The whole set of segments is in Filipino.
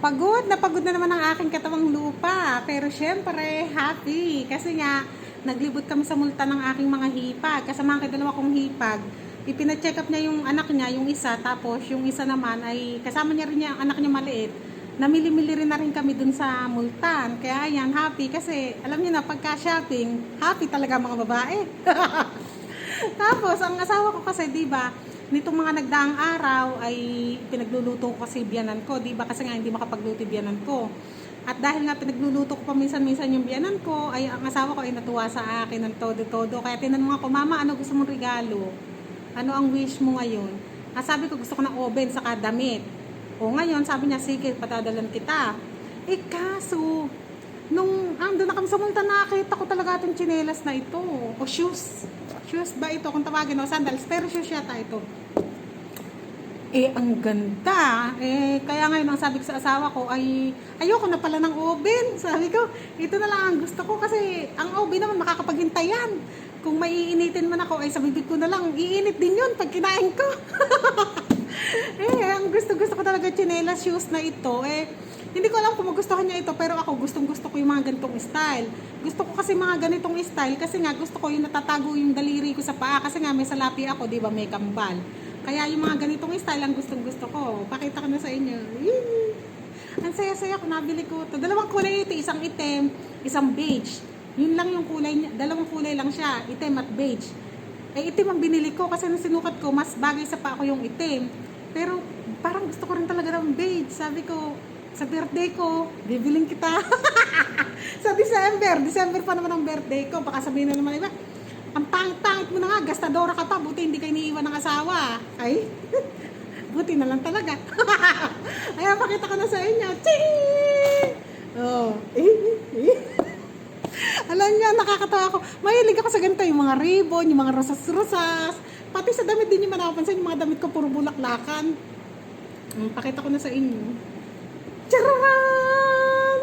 Pagod na naman ang aking katawang lupa. Pero syempre, happy. Kasi nga, naglibot kami sa multa ng aking mga hipag. Kasama ang dalawa kong hipag. Ipina-check up niya yung anak niya, yung isa. Tapos yung isa naman ay kasama niya rin niya, ang anak niya maliit. Namili-mili rin na rin kami dun sa multan. Kaya ayan, happy. Kasi alam niyo na, pagka-shopping, happy talaga mga babae. Tapos, ang asawa ko kasi, di ba, nitong mga nagdaang araw ay pinagluluto ko kasi biyanan ko, di ba? Kasi nga hindi makapagluto biyanan ko. At dahil nga pinagluluto ko paminsan-minsan yung biyanan ko, ay ang asawa ko ay natuwa sa akin ng todo-todo. Kaya tinanong ako, Mama, ano gusto mong regalo? Ano ang wish mo ngayon? Sabi ko, gusto ko ng oven saka damit. O ngayon, sabi niya, sige, patadalan kita. Kaso, nung andun na kami sa multa, nakita ko talaga itong tsinelas na ito. O shoes. Shoes ba ito? Kung tawagin o sandals. Pero shoes yata ito. Ang ganda. Kaya ngayon ang sabi ko sa asawa ko ay ayoko na pala ng oven. Sabi ko, ito na lang ang gusto ko kasi ang oven naman makakapaghintay yan. Kung maiinitin man ako, ay sa bibig ko na lang, iinit din yun pag kinain ko. Ang gusto ko talaga tsinelas shoes na ito. Hindi ko alam kung magustuhan niya ito, pero ako gusto ko yung mga ganitong style. Gusto ko kasi mga ganitong style kasi nga gusto ko yung natatago yung daliri ko sa paa kasi nga may salapi ako, di ba, may kambal. Kaya yung mga ganitong style ang gusto ko. Pakita ko na sa inyo. Yee! Ang saya-saya ko, nabili ko ito. Dalawang kulay ito, isang itim, isang beige. Yun lang yung kulay niya, dalawang kulay lang siya, itim at beige. Itim ang binili ko kasi nung sinukat ko, mas bagay sa paa ko yung itim. Pero parang gusto ko rin talaga ng beige. Sabi ko, sa birthday ko, bibiling kita. Sa December pa naman ang birthday ko. Baka sabihin na naman iba, ang pangit-pangit mo na nga, gastadora ka pa, buti hindi kayo iniiwan ng asawa. Ay, buti na lang talaga. Ayan, pakita ko na sa inyo. Ching! Oh, alam niyo, nakakatawa ako. Mahilig ako sa ganito, yung mga ribbon, yung mga rosas-rosas. Pati sa damit din yung manapansin, yung mga damit ko puro bulaklakan. Pakita ko na sa inyo. Charan!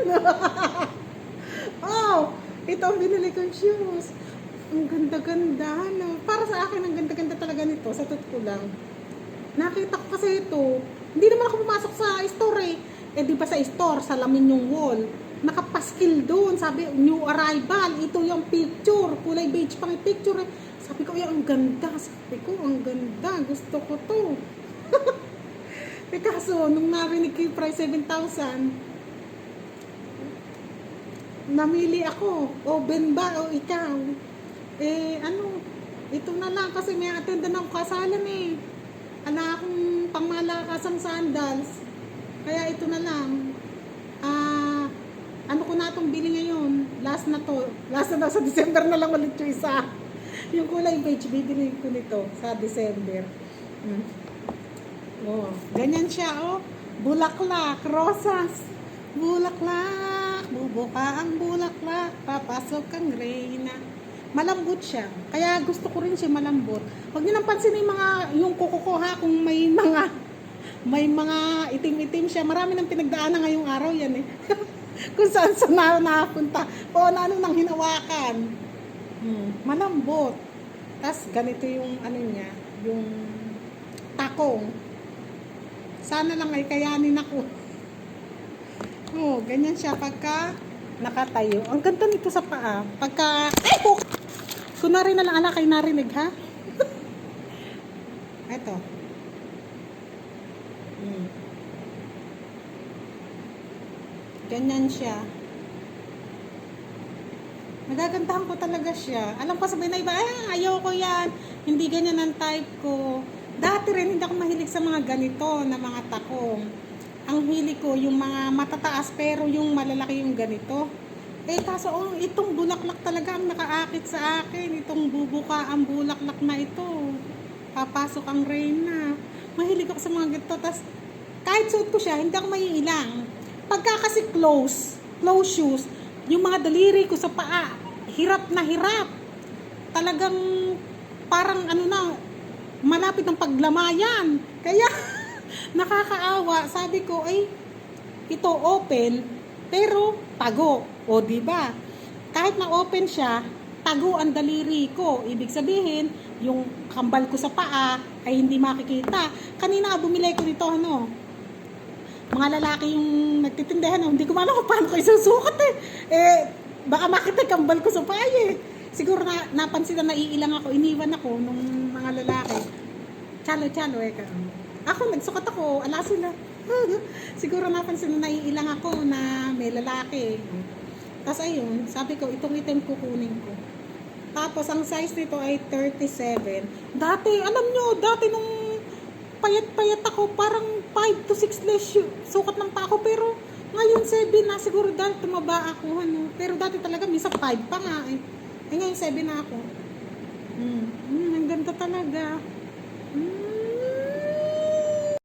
Oh, ito ang binili kong shoes. Ang ganda-ganda, no? Para sa akin, ang ganda-ganda talaga nito, sa totoo lang. Nakita ko kasi ito, hindi naman ako pumasok sa store di ba sa store, sa lamin yung wall. Nakapaskil doon, sabi, new arrival, ito yung picture, kulay beige pang picture. Sabi ko, ang ganda. Sabi ko, ang ganda, gusto ko to. Kaso, nung narinig ko yung price 7,000, namili ako, oven ba o ikaw? Ito na lang kasi may attendan ng kasalan Ala akong pangmalakasang sandals. Kaya ito na lang. Ano ko na itong bili ngayon? Last na sa December na lang ulit yung isa. Yung kulay beige, bibili ko nito sa December. Oh, ganyan siya, bulaklak, rosas, bulaklak, bubuka ang bulaklak, papasok ang reyna. Malambot siya, kaya gusto ko rin siya malambot. Huwag niyo nang pansinin yung kuko ko kung may mga itim-itim siya. Marami nang pinagdaanan ngayong araw yan kung saan na napunta o ano nang hinawakan. Malambot. Tas ganito yung niya, yung takong. Sana lang ay kayanin ako. Ganyan siya pagka nakatayo. Ang ganda nito sa paa. Pagka kunwari na lang anak kayo narinig ha. Ito. Ganyan siya. Nagagandahan ko talaga siya. Alam ko sabihin na iba, ayoko yan. Hindi ganyan ang type ko. Dati rin hindi ako mahilig sa mga ganito na mga takong. Ang hili ko yung mga matataas pero yung malalaki yung ganito. Kaso itong bulaklak talaga ang nakaakit sa akin. Itong bubuka ang bulaklak na ito. Papasok ang reyna. Mahilig ako sa mga ganito. Tas, kahit suot ko siya, hindi ako maiilang. Pagka kasi close shoes, yung mga daliri ko sa paa, hirap na hirap. Talagang parang malapit ng paglamayan. Kaya, nakakaawa. Sabi ko, ito open, pero tago. O, diba? Kahit na open siya, tago ang daliri ko. Ibig sabihin, yung kambal ko sa paa ay hindi makikita. Kanina bumili ko nito, mga lalaki yung nagtitindahan, hindi ko alam kung paano ko isusukat eh. Baka makita kambal ko sa paye. Siguro napansin na naiilang ako, iniwan ako nung mga lalaki. Chalo, eka. Ako, nagsukat ako, ala sila. Siguro napansin na naiilang ako na may lalaki. Tapos ayun, sabi ko, itong item kukunin ko. Tapos, ang size nito ay 37. Dati, alam nyo, nung payat-payat ako, parang 5 to 6 less sukat ng pa ako. Pero, ngayon 7 na, siguro dahil tumaba ako. Ano. Pero dati talaga, minsan 5 pa nga eh. Ngayon 7 na ako. Ang ganda talaga.